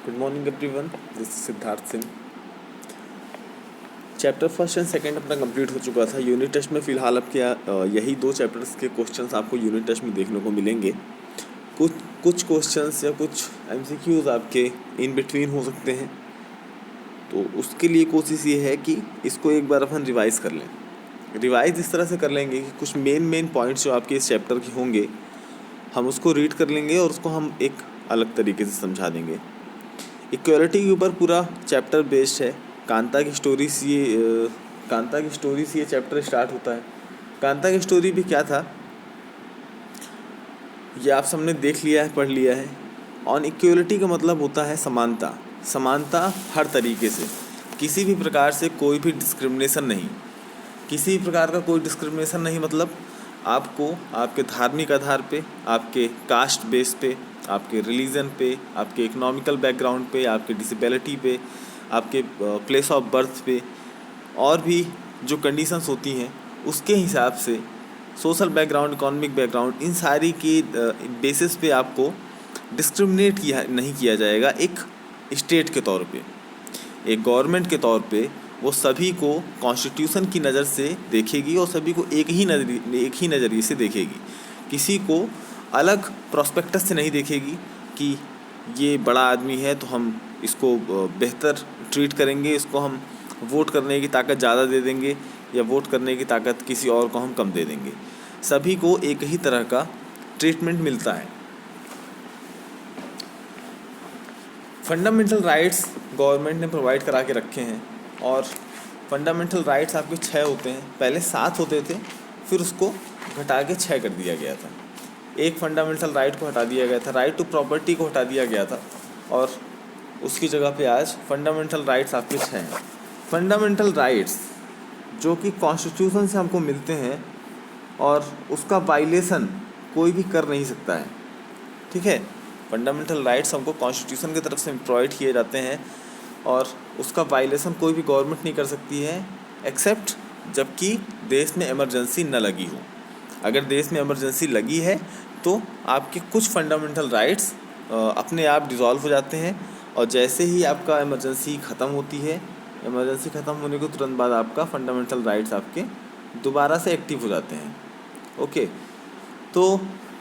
Good morning everyone, this is Siddharth Singh. Chapter first and second अपना complete हो चुका था। यूनिट टेस्ट में फ़िलहाल अब क्या यही दो चैप्टर्स के क्वेश्चंस आपको यूनिट टेस्ट में देखने को मिलेंगे। कुछ क्वेश्चंस या कुछ एमसीक्यूज़ आपके इन बिटवीन हो सकते हैं, तो उसके लिए कोशिश ये है कि इसको एक बार अपन रिवाइज़ कर लें। रिवाइज़ इस तरह से कर लेंगे कि कुछ मेन पॉइंट्स जो आपके इस चैप्टर के होंगे हम उसको रीड कर लेंगे और उसको हम एक अलग तरीके से समझा देंगे। इक्वलिटी के ऊपर पूरा चैप्टर बेस्ड है। कांता की स्टोरी से ये चैप्टर स्टार्ट होता है। कांता की स्टोरी भी क्या था ये आप सबने देख लिया है, पढ़ लिया है। ऑन इक्वलिटी का मतलब होता है समानता। समानता हर तरीके से, किसी भी प्रकार से कोई भी डिस्क्रिमिनेशन नहीं, किसी भी प्रकार का कोई डिस्क्रिमिनेशन नहीं। मतलब आपको आपके धार्मिक आधार पे, आपके कास्ट बेस पे, आपके रिलीजन पे, आपके इकोनॉमिकल बैकग्राउंड पे, आपके डिसेबिलिटी पे, आपके प्लेस ऑफ बर्थ पे और भी जो कंडीशंस होती हैं उसके हिसाब से, सोशल बैकग्राउंड, इकोनॉमिक बैकग्राउंड, इन सारी की बेसिस पे आपको डिस्क्रिमिनेट नहीं किया जाएगा। एक स्टेट के तौर पे, एक गवर्नमेंट के तौर पे वो सभी को कॉन्स्टिट्यूशन की नज़र से देखेगी और सभी को एक ही नज़रिए से देखेगी। किसी को अलग प्रोस्पेक्टस से नहीं देखेगी कि ये बड़ा आदमी है तो हम इसको बेहतर ट्रीट करेंगे, इसको हम वोट करने की ताकत ज़्यादा दे देंगे या वोट करने की ताकत किसी और को हम कम दे देंगे। सभी को एक ही तरह का ट्रीटमेंट मिलता है। फंडामेंटल राइट्स गवर्नमेंट ने प्रोवाइड करा के रखे हैं और फंडामेंटल राइट्स आपके 6 होते हैं। पहले 7 होते थे, फिर उसको घटा के 6 कर दिया गया था। एक फंडामेंटल राइट को हटा दिया गया था, राइट टू प्रॉपर्टी को हटा दिया गया था और उसकी जगह पे आज फंडामेंटल राइट्स आपके 6 हैं। फंडामेंटल राइट्स जो कि कॉन्स्टिट्यूशन से हमको मिलते हैं और उसका वायलेशन कोई भी कर नहीं सकता है, ठीक है। फंडामेंटल राइट्स हमको कॉन्स्टिट्यूशन की तरफ से प्रोवाइड किए जाते हैं और उसका वायलेशन कोई भी गवर्नमेंट नहीं कर सकती है, एक्सेप्ट जबकि देश में इमरजेंसी न लगी हो। अगर देश में इमरजेंसी लगी है तो आपके कुछ फंडामेंटल राइट्स अपने आप डिसॉल्व हो जाते हैं और जैसे ही आपका इमरजेंसी ख़त्म होती है, इमरजेंसी ख़त्म होने के तुरंत बाद आपका फंडामेंटल राइट्स आपके दोबारा से एक्टिव हो जाते हैं। ओके, तो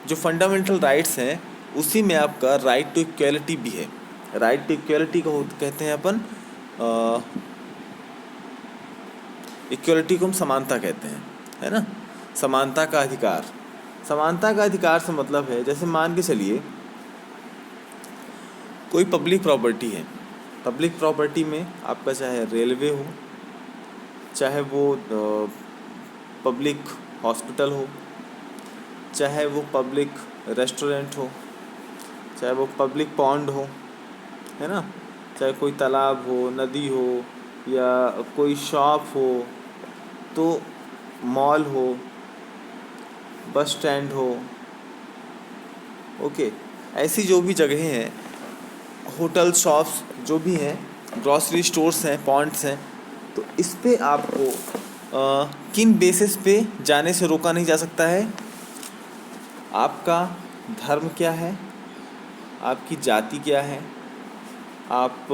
जो फंडामेंटल राइट्स हैं उसी में आपका राइट टू इक्वलिटी भी है। राइट टू इक्वलिटी को कहते हैं अपन, इक्वलिटी को हम समानता कहते हैं, है ना। समानता का अधिकार, समानता का अधिकार से मतलब है, जैसे मान के चलिए कोई पब्लिक प्रॉपर्टी है। पब्लिक प्रॉपर्टी में आपका चाहे रेलवे हो, चाहे वो पब्लिक हॉस्पिटल हो, चाहे वो पब्लिक रेस्टोरेंट हो, चाहे वो पब्लिक पॉन्ड हो, है ना, चाहे कोई तालाब हो, नदी हो या कोई शॉप हो, तो मॉल हो, बस स्टैंड हो, ओके, ऐसी जो भी जगहें हैं, होटल, शॉप्स जो भी हैं, ग्रॉसरी स्टोर्स हैं, पॉइंट्स हैं, तो इस पे आपको किन बेसिस पे जाने से रोका नहीं जा सकता है। आपका धर्म क्या है, आपकी जाति क्या है, आप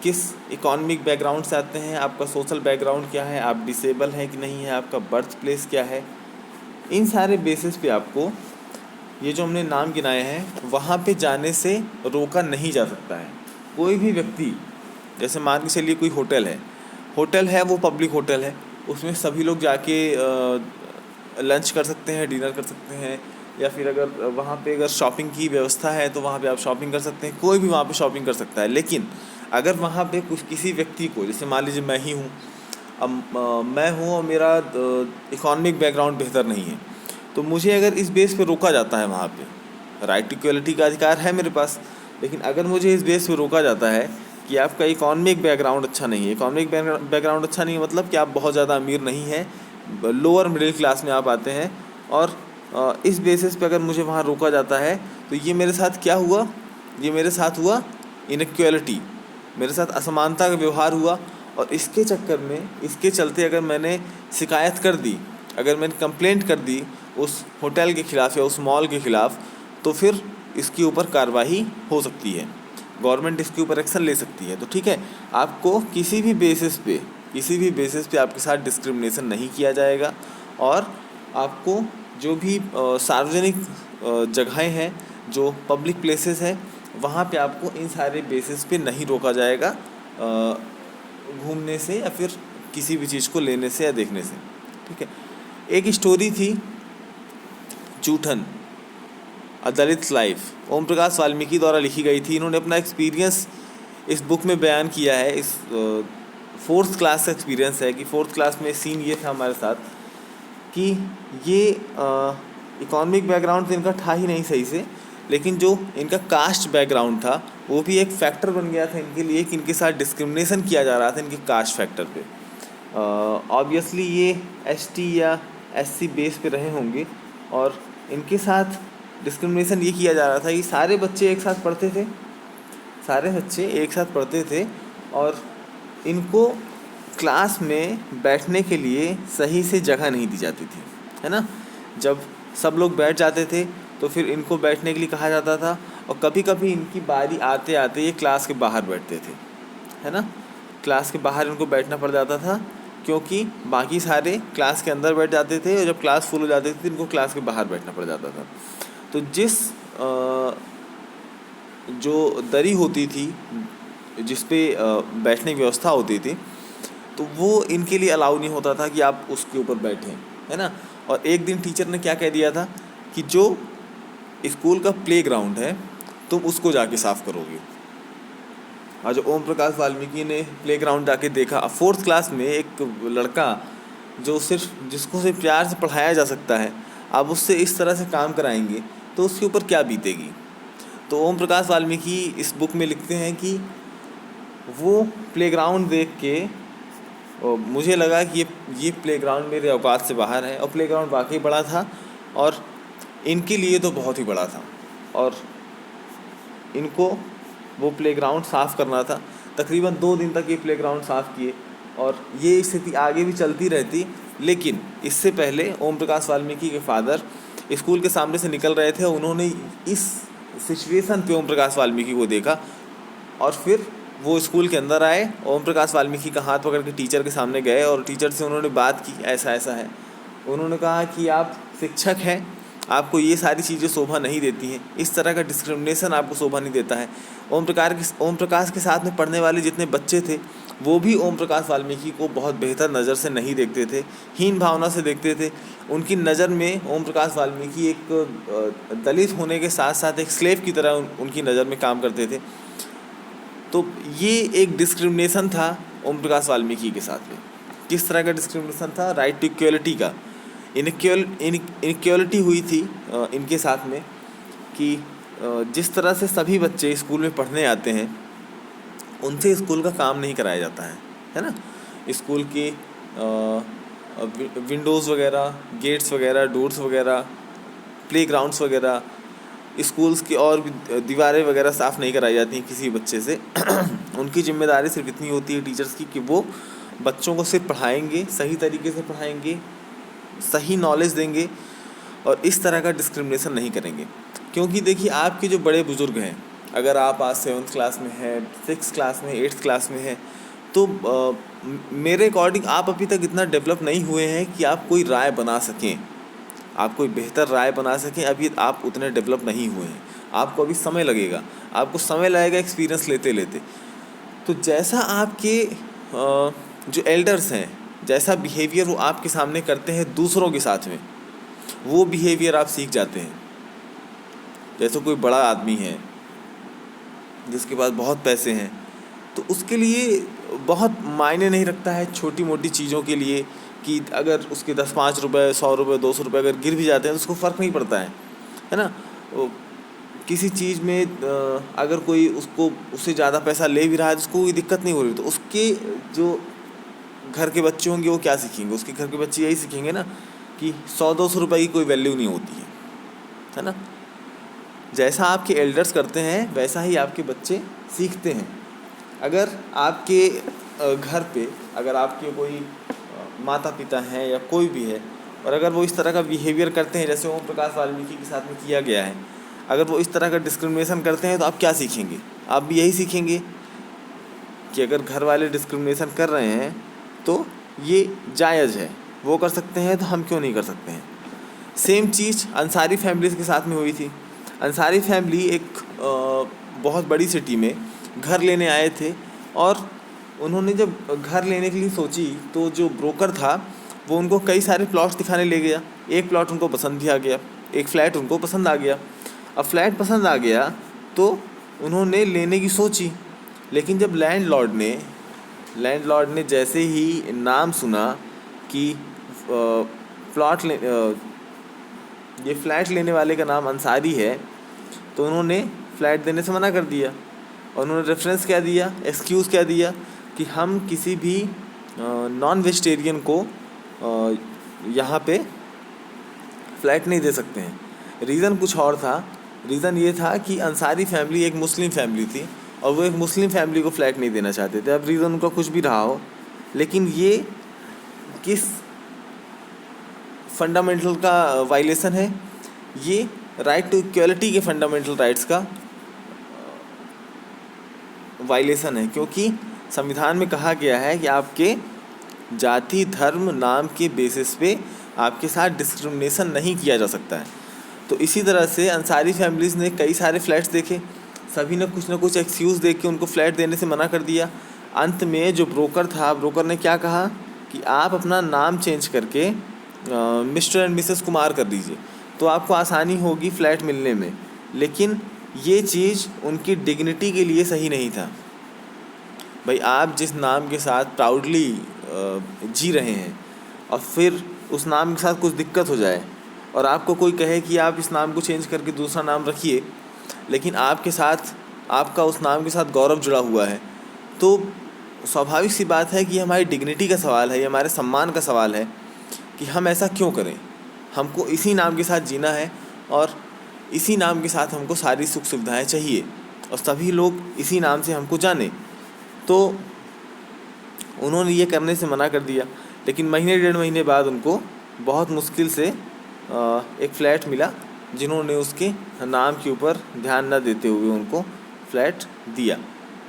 किस इकोनॉमिक बैकग्राउंड से आते हैं, आपका सोशल बैकग्राउंड क्या है, आप डिसेबल हैं कि नहीं है, आपका बर्थ प्लेस क्या है। इन सारे बेसिस पे आपको ये जो हमने नाम गिनाए हैं वहाँ पे जाने से रोका नहीं जा सकता है। कोई भी व्यक्ति, जैसे मान के चलिए कोई होटल है वो पब्लिक होटल है, उसमें सभी लोग जाके लंच कर सकते हैं, डिनर कर सकते हैं, या फिर अगर वहाँ पे अगर शॉपिंग की व्यवस्था है तो वहाँ पे आप शॉपिंग कर सकते हैं। कोई भी वहाँ पे शॉपिंग कर सकता है। लेकिन अगर वहाँ पे किसी व्यक्ति को, जैसे मान लीजिए मैं ही हूँ, अब मैं हूँ और मेरा इकोनॉमिक बैकग्राउंड बेहतर नहीं है, तो मुझे अगर इस बेस पे रोका जाता है, वहाँ पे राइट टू इक्वलिटी का अधिकार है मेरे पास, लेकिन अगर मुझे इस बेस पे रोका जाता है कि आपका इकोनॉमिक बैकग्राउंड अच्छा नहीं है, इकोनॉमिक बैकग्राउंड अच्छा नहीं है मतलब कि आप बहुत ज़्यादा अमीर नहीं हैं, लोअर मिडिल क्लास में आप आते हैं, और इस बेसिस पे अगर मुझे वहाँ रोका जाता है तो ये मेरे साथ क्या हुआ, ये मेरे साथ हुआ इनइक्वलिटी, मेरे साथ असमानता का व्यवहार हुआ। और इसके चक्कर में, इसके चलते अगर मैंने शिकायत कर दी, अगर मैंने कंप्लेंट कर दी उस होटल के ख़िलाफ़ या उस मॉल के ख़िलाफ़, तो फिर इसके ऊपर कार्रवाई हो सकती है, गवर्नमेंट इसके ऊपर एक्शन ले सकती है। तो ठीक है, आपको किसी भी बेसिस पे आपके साथ डिस्क्रिमिनेशन नहीं किया जाएगा, और आपको जो भी सार्वजनिक जगहें हैं, जो पब्लिक प्लेसेस है, वहाँ पे आपको इन सारे बेसिस पे नहीं रोका जाएगा घूमने से या फिर किसी भी चीज़ को लेने से या देखने से। ठीक है, एक स्टोरी थी चूठन, अ दलित लाइफ, ओम प्रकाश वाल्मीकि द्वारा लिखी गई थी। इन्होंने अपना एक्सपीरियंस इस बुक में बयान किया है। इस 4th क्लास का एक्सपीरियंस है कि 4th क्लास में सीन ये था हमारे साथ कि ये इकोनॉमिक बैकग्राउंड तो इनका था ही नहीं सही से, लेकिन जो इनका कास्ट बैकग्राउंड था वो भी एक फैक्टर बन गया था इनके लिए कि इनके साथ डिस्क्रिमिनेशन किया जा रहा था इनके कास्ट फैक्टर पे। ऑब्वियसली ये ST या SC बेस पे रहे होंगे, और इनके साथ डिस्क्रिमिनेशन ये किया जा रहा था कि सारे बच्चे एक साथ पढ़ते थे और इनको क्लास में बैठने के लिए सही से जगह नहीं दी जाती थी, है ना। जब सब लोग बैठ जाते थे तो फिर इनको बैठने के लिए कहा जाता था, और कभी कभी इनकी बारी आते आते ये क्लास के बाहर बैठते थे, है ना। क्लास के बाहर इनको बैठना पड़ जाता था क्योंकि बाकी सारे क्लास के अंदर बैठ जाते थे, और जब क्लास फुल हो जाती थी इनको क्लास के बाहर बैठना पड़ जाता था। तो जिस जो दरी होती थी जिस पे बैठने की व्यवस्था होती थी, तो वो इनके लिए अलाउ नहीं होता था कि आप उसके ऊपर बैठें, है ना। और एक दिन टीचर ने क्या कह दिया था कि जो स्कूल का प्लेग्राउंड है तुम उसको जाके साफ़ करोगे। और जो ओम प्रकाश वाल्मीकि ने प्लेग्राउंड जाके देखा, 4th क्लास में एक लड़का जिसको सिर्फ प्यार से पढ़ाया जा सकता है, आप उससे इस तरह से काम कराएंगे तो उसके ऊपर क्या बीतेगी। तो ओम प्रकाश वाल्मीकि इस बुक में लिखते हैं कि वो प्लेग्राउंड देख के मुझे लगा कि ये प्लेग्राउंड मेरे औकात से बाहर है, और प्लेग्राउंड वाकई बड़ा था और इनके लिए तो बहुत ही बड़ा था, और इनको वो प्लेग्राउंड साफ़ करना था। तकरीबन 2 दिन तक ये प्लेग्राउंड साफ़ किए, और ये स्थिति आगे भी चलती रहती। लेकिन इससे पहले ओम प्रकाश वाल्मीकि के फादर स्कूल के सामने से निकल रहे थे, उन्होंने इस सिचुएशन पे ओम प्रकाश वाल्मीकि को देखा, और फिर वो स्कूल के अंदर आए, ओम प्रकाश वाल्मीकि का हाथ पकड़ के टीचर के सामने गए और टीचर से उन्होंने बात की, ऐसा ऐसा है। उन्होंने कहा कि आप शिक्षक हैं, आपको ये सारी चीज़ें शोभा नहीं देती हैं, इस तरह का डिस्क्रिमिनेशन आपको शोभा नहीं देता है। ओम प्रकाश के साथ में पढ़ने वाले जितने बच्चे थे वो भी ओम प्रकाश वाल्मीकि को बहुत बेहतर नज़र से नहीं देखते थे, हीन भावना से देखते थे। उनकी नज़र में ओम प्रकाश वाल्मीकि एक दलित होने के साथ साथ एक स्लेव की तरह उनकी नज़र में काम करते थे। तो ये एक डिस्क्रिमिनेशन था ओम प्रकाश वाल्मीकि के साथ में। किस तरह का डिस्क्रिमिनेशन था? राइट टू इक्वलिटी का। इनइक्वलिटी हुई थी इनके साथ में कि जिस तरह से सभी बच्चे स्कूल में पढ़ने आते हैं उनसे स्कूल का काम नहीं कराया जाता है ना। स्कूल के विंडोज़ वगैरह, गेट्स वगैरह, डोर्स वगैरह, प्लेग्राउंड्स वगैरह, स्कूल्स की और भी दीवारें वगैरह साफ़ नहीं कराई जाती हैं किसी बच्चे से। उनकी जिम्मेदारी सिर्फ इतनी होती है टीचर्स की कि वो बच्चों को सिर्फ पढ़ाएंगे, सही तरीके से पढ़ाएंगे, सही नॉलेज देंगे, और इस तरह का डिस्क्रिमिनेशन नहीं करेंगे। क्योंकि देखिए, आपके जो बड़े बुज़ुर्ग हैं, अगर आप आज 7th क्लास में है, 6th क्लास में, 8th क्लास में है, तो मेरे अकॉर्डिंग आप अभी तक इतना डेवलप नहीं हुए हैं कि आप कोई राय बना सकें, आप कोई बेहतर राय बना सकें। अभी आप उतने डेवलप नहीं हुए हैं, आपको अभी समय लगेगा, आपको समय लगेगा एक्सपीरियंस लेते लेते। तो जैसा आपके जो एल्डर्स हैं, जैसा बिहेवियर वो आपके सामने करते हैं दूसरों के साथ में, वो बिहेवियर आप सीख जाते हैं। जैसे कोई बड़ा आदमी है जिसके पास बहुत पैसे हैं, तो उसके लिए बहुत मायने नहीं रखता है छोटी मोटी चीज़ों के लिए कि अगर उसके 10-5 रुपये, 100 रुपये, 200 रुपये अगर गिर भी जाते हैं तो उसको फ़र्क नहीं पड़ता है ना। किसी चीज़ में अगर कोई उससे ज़्यादा पैसा ले भी रहा है तो उसको कोई दिक्कत नहीं हो रही। तो उसके जो घर के बच्चे होंगे वो क्या सीखेंगे? उसके घर के बच्चे यही सीखेंगे ना कि 100-200 रुपये की कोई वैल्यू नहीं होती है ना। जैसा आपके एल्डर्स करते हैं वैसा ही आपके बच्चे सीखते हैं। अगर आपके घर पे अगर आपके कोई माता पिता हैं या कोई भी है, और अगर वो इस तरह का बिहेवियर करते हैं जैसे ओम प्रकाश वाल्मीकि के साथ में किया गया है, अगर वो इस तरह का डिस्क्रिमिनेशन करते हैं तो आप क्या सीखेंगे? आप भी यही सीखेंगे कि अगर घर वाले डिस्क्रिमिनेशन कर रहे हैं तो ये जायज़ है, वो कर सकते हैं तो हम क्यों नहीं कर सकते हैं। सेम चीज़ अंसारी फैमिलीज़ के साथ में हुई थी। अंसारी फैमिली एक बहुत बड़ी सिटी में घर लेने आए थे और उन्होंने जब घर लेने के लिए सोची तो जो ब्रोकर था वो उनको कई सारे प्लॉट्स दिखाने ले गया। एक प्लॉट उनको पसंद भी आ गया, एक फ़्लैट उनको पसंद आ गया। अब फ्लैट पसंद आ गया तो उन्होंने लेने की सोची, लेकिन जब लैंडलॉर्ड ने जैसे ही नाम सुना कि ये फ्लैट लेने वाले का नाम अंसारी है, तो उन्होंने फ़्लैट देने से मना कर दिया। और उन्होंने रेफरेंस क्या दिया, एक्सक्यूज़ क्या दिया कि हम किसी भी नॉन वेजिटेरियन को यहाँ पे फ़्लैट नहीं दे सकते हैं। रीज़न कुछ और था। रीज़न ये था कि अंसारी फैमिली एक मुस्लिम फैमिली थी और वो एक मुस्लिम फैमिली को फ़्लैट नहीं देना चाहते थे। अब रीज़न उनका कुछ भी रहा हो, लेकिन ये किस फंडामेंटल का वायलेशन है? ये राइट टू इक्वलिटी के फंडामेंटल राइट्स का वायलेशन है, क्योंकि संविधान में कहा गया है कि आपके जाति, धर्म, नाम के बेसिस पे आपके साथ डिस्क्रिमिनेशन नहीं किया जा सकता है। तो इसी तरह से अंसारी फैमिलीज़ ने कई सारे फ्लैट्स देखे, सभी ने कुछ ना कुछ एक्सक्यूज़ दे के उनको फ्लैट देने से मना कर दिया। अंत में जो ब्रोकर था, ब्रोकर ने क्या कहा कि आप अपना नाम चेंज करके मिस्टर एंड मिसेस कुमार कर दीजिए, तो आपको आसानी होगी फ़्लैट मिलने में। लेकिन ये चीज़ उनकी डिग्निटी के लिए सही नहीं था। भाई, आप जिस नाम के साथ प्राउडली जी रहे हैं और फिर उस नाम के साथ कुछ दिक्कत हो जाए और आपको कोई कहे कि आप इस नाम को चेंज करके दूसरा नाम रखिए, लेकिन आपके साथ आपका उस नाम के साथ गौरव जुड़ा हुआ है, तो स्वाभाविक सी बात है कि ये हमारी डिग्निटी का सवाल है, ये हमारे सम्मान का सवाल है कि हम ऐसा क्यों करें। हमको इसी नाम के साथ जीना है और इसी नाम के साथ हमको सारी सुख सुविधाएं चाहिए और सभी लोग इसी नाम से हमको जाने। तो उन्होंने ये करने से मना कर दिया, लेकिन महीने 1.5 महीने बाद उनको बहुत मुश्किल से एक फ़्लैट मिला, जिन्होंने उसके नाम के ऊपर ध्यान न देते हुए उनको फ़्लैट दिया।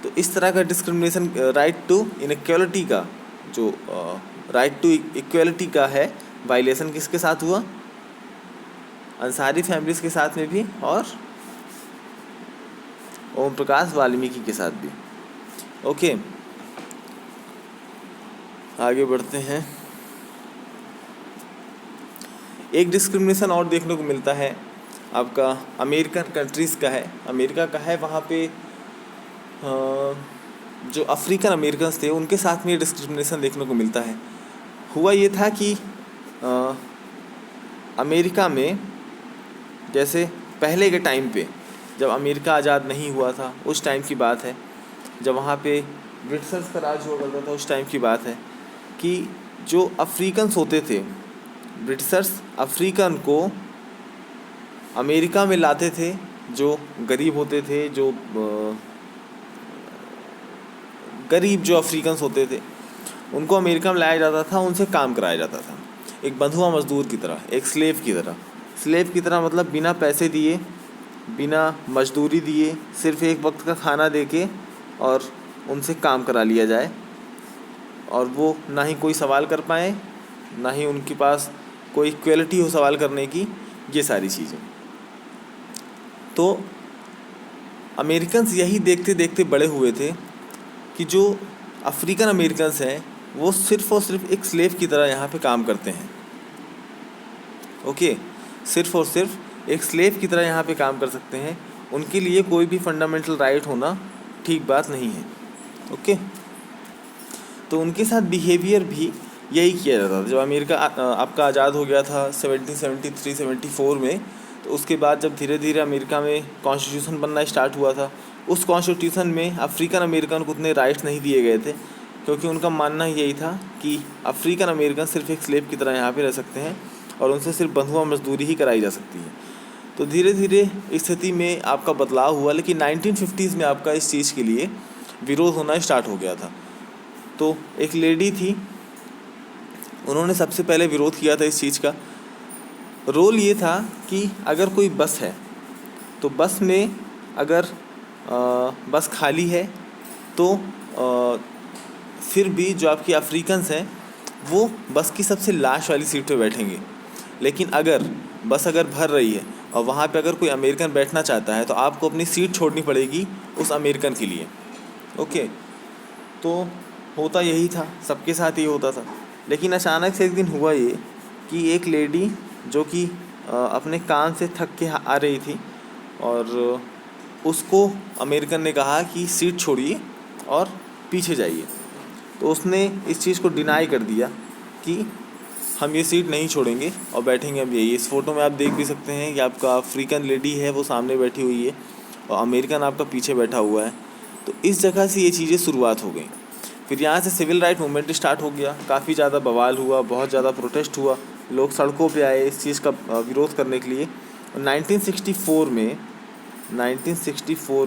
तो इस तरह का डिस्क्रिमिनेशन राइट टू इनइक्वालिटी का जो राइट टू इक्वलिटी का है, वायलेशन किसके साथ हुआ? अंसारी फैमिलीज़ के साथ में भी और ओम प्रकाश वाल्मीकि के साथ भी। ओके, आगे बढ़ते हैं। एक डिस्क्रिमिनेशन और देखने को मिलता है आपका अमेरिकन कंट्रीज़ का है, अमेरिका का है। वहाँ पे जो अफ्रीकन अमेरिकन्स थे उनके साथ में ये डिस्क्रिमिनेशन देखने को मिलता है। हुआ ये था कि अमेरिका में जैसे पहले के टाइम पे जब अमेरिका आज़ाद नहीं हुआ था, उस टाइम की बात है, जब वहाँ पे ब्रिटिशर्स का राज हुआ करता था, उस टाइम की बात है कि जो अफ्रीकन्स होते थे, ब्रिटिशर्स अफ्रीकन को अमेरिका में लाते थे। जो गरीब होते थे, जो गरीब जो अफ्रीकन्स होते थे, उनको अमेरिका में लाया जाता था, उनसे काम कराया जाता था, एक बंधुआ मजदूर की तरह, एक स्लेव की तरह। स्लेव की तरह मतलब बिना पैसे दिए, बिना मजदूरी दिए, सिर्फ एक वक्त का खाना देके और उनसे काम करा लिया जाए, और वो ना ही कोई सवाल कर पाए, ना ही उनके पास कोई इक्वलिटी हो सवाल करने की, ये सारी चीज़ें। तो अमेरिकन्स यही देखते देखते बड़े हुए थे कि जो अफ्रीकन अमेरिकन्स हैं वो सिर्फ़ और सिर्फ एक स्लेव की तरह यहाँ पे काम करते हैं। ओके, सिर्फ़ और सिर्फ एक स्लेव की तरह यहाँ पे काम कर सकते हैं, उनके लिए कोई भी फंडामेंटल राइट होना ठीक बात नहीं है। ओके, तो उनके साथ बिहेवियर भी यही किया जाता था। जब अमेरिका आपका आज़ाद हो गया था 1773-74 में, तो उसके बाद जब धीरे धीरे अमेरिका में कॉन्स्टिट्यूशन बनना स्टार्ट हुआ था, उस कॉन्स्टिट्यूशन में अफ्रीकन अमेरिकन को उतने राइट्स नहीं दिए गए थे, क्योंकि उनका मानना यही था कि अफ्रीकन अमेरिकन सिर्फ एक स्लेव की तरह यहाँ पे रह सकते हैं और उनसे सिर्फ बंधुआ मजदूरी ही कराई जा सकती है। तो धीरे धीरे स्थिति में आपका बदलाव हुआ, लेकिन 1950s में आपका इस चीज़ के लिए विरोध होना स्टार्ट हो गया था। तो एक लेडी थी, उन्होंने सबसे पहले विरोध किया था इस चीज़ का। रोल ये था कि अगर कोई बस है तो बस में अगर बस खाली है तो फिर भी जो आपकी अफ्रीकन्स हैं वो बस की सबसे लास्ट वाली सीट पे बैठेंगे। लेकिन अगर बस भर रही है और वहाँ पे अगर कोई अमेरिकन बैठना चाहता है तो आपको अपनी सीट छोड़नी पड़ेगी उस अमेरिकन के लिए। ओके, तो होता यही था, सबके साथ ही होता था। लेकिन अचानक से एक दिन हुआ ये कि एक लेडी जो कि अपने काम से थक के आ रही थी और उसको अमेरिकन ने कहा कि सीट छोड़िए और पीछे जाइए। तो उसने इस चीज़ को डिनाई कर दिया कि हम ये सीट नहीं छोड़ेंगे और बैठेंगे हम यही। इस फ़ोटो में आप देख भी सकते हैं कि आपका अफ्रीकन लेडी है वो सामने बैठी हुई है और अमेरिकन आपका पीछे बैठा हुआ है। तो इस जगह से ये चीज़ें शुरुआत हो गई। फिर यहाँ से सिविल राइट मूवमेंट स्टार्ट हो गया, काफ़ी ज़्यादा बवाल हुआ, बहुत ज़्यादा प्रोटेस्ट हुआ, लोग सड़कों पे आए इस चीज़ का विरोध करने के लिए। और 1964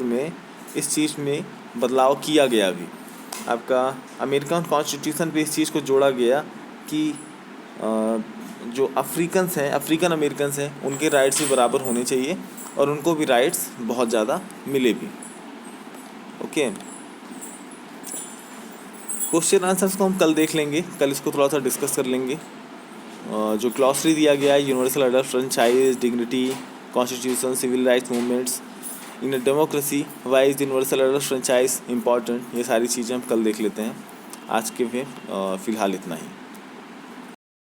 में इस चीज़ में बदलाव किया गया। भी आपका अमेरिकन कॉन्स्टिट्यूशन पे इस चीज़ को जोड़ा गया कि जो अफ्रीकन अमेरिकन्स हैं उनके राइट्स भी बराबर होने चाहिए और उनको भी राइट्स बहुत ज़्यादा मिले भी। ओके, क्वेश्चन आंसर्स को हम कल देख लेंगे, कल इसको थोड़ा सा डिस्कस कर लेंगे। जो ग्लॉसरी दिया गया है, universal adult franchise, dignity, constitution, civil rights movements in a democracy, why is universal adult franchise important, ये सारी चीज़ें हम कल देख लेते हैं। आज के फिलहाल इतना ही।